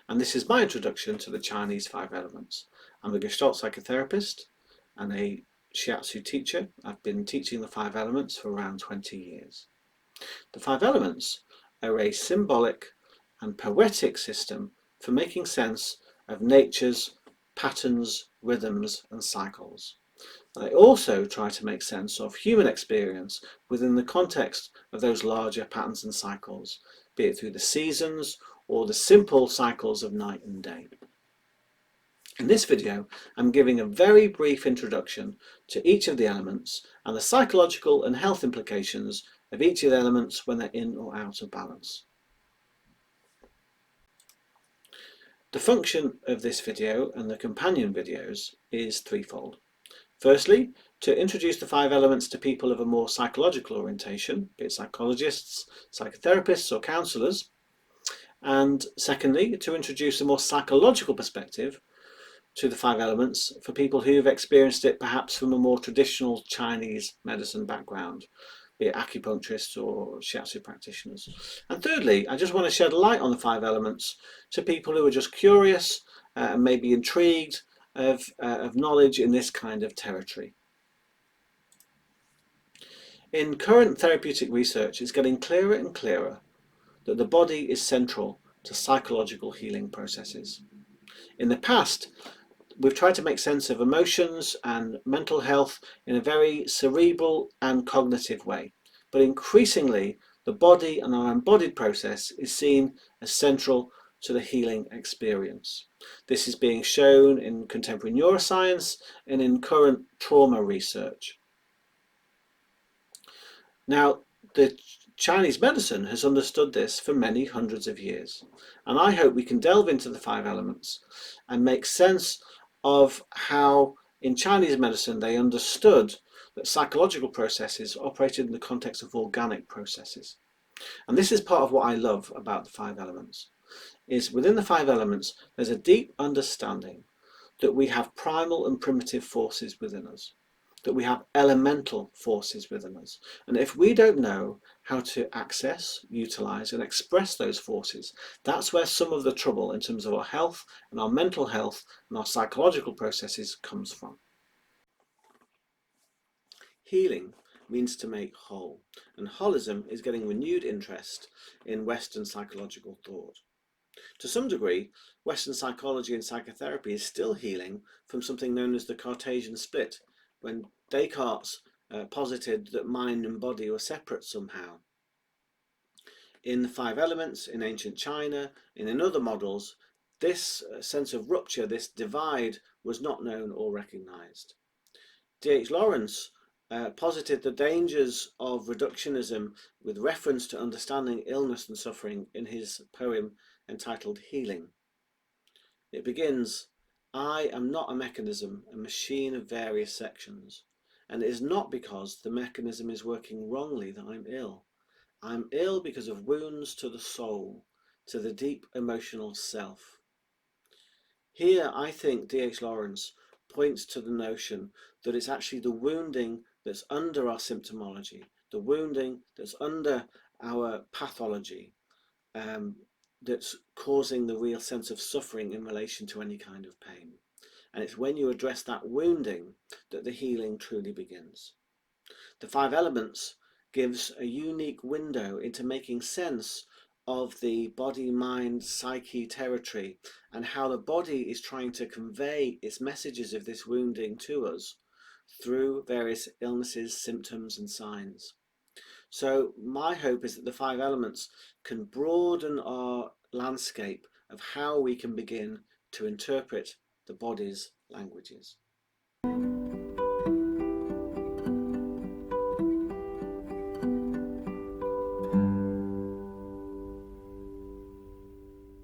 and this is my introduction to the Chinese 5 elements. I'm a Gestalt psychotherapist and a shiatsu teacher. I've been teaching the 5 elements for around 20 years. The 5 elements are a symbolic and poetic system for making sense of nature's patterns, rhythms and cycles. They also try to make sense of human experience within the context of those larger patterns and cycles, be it through the seasons or the simple cycles of night and day. In this video, I'm giving a very brief introduction to each of the elements and the psychological and health implications of each of the elements when they're in or out of balance. The function of this video and the companion videos is threefold. Firstly, to introduce the 5 elements to people of a more psychological orientation, be it psychologists, psychotherapists or counsellors. And secondly, to introduce a more psychological perspective to the 5 elements for people who've experienced it perhaps from a more traditional Chinese medicine background, be it acupuncturists or shiatsu practitioners. And thirdly, I just want to shed light on the 5 elements to people who are just curious and maybe intrigued of knowledge in this kind of territory. In current therapeutic research, it's getting clearer and clearer that the body is central to psychological healing processes. In the past, we've tried to make sense of emotions and mental health in a very cerebral and cognitive way, but increasingly the body and our embodied process is seen as central to the healing experience. This is being shown in contemporary neuroscience and in current trauma research. Now, the Chinese medicine has understood this for many hundreds of years, and I hope we can delve into the 5 elements and make sense of how in Chinese medicine they understood that psychological processes operated in the context of organic processes. And this is part of what I love about the 5 elements, is within the 5 elements there's a deep understanding that we have primal and primitive forces within us, that we have elemental forces within us. And if we don't know how to access, utilize and express those forces, that's where some of the trouble in terms of our health and our mental health and our psychological processes comes from. Healing means to make whole, and holism is getting renewed interest in Western psychological thought. To some degree, Western psychology and psychotherapy is still healing from something known as the Cartesian split, when Descartes posited that mind and body were separate somehow. In the 5 elements, in ancient China, and in other models, this sense of rupture, this divide, was not known or recognised. D.H. Lawrence posited the dangers of reductionism with reference to understanding illness and suffering in his poem entitled Healing. It begins, "I am not a mechanism, a machine of various sections, and it is not because the mechanism is working wrongly that I'm ill. I'm ill because of wounds to the soul, to the deep emotional self." Here I think D.H. Lawrence points to the notion that it's actually the wounding that's under our symptomology, the wounding that's under our pathology, that's causing the real sense of suffering in relation to any kind of pain. And it's when you address that wounding that the healing truly begins. The 5 elements gives a unique window into making sense of the body, mind, psyche territory and how the body is trying to convey its messages of this wounding to us through various illnesses, symptoms and signs. So my hope is that the 5 elements can broaden our landscape of how we can begin to interpret the body's languages.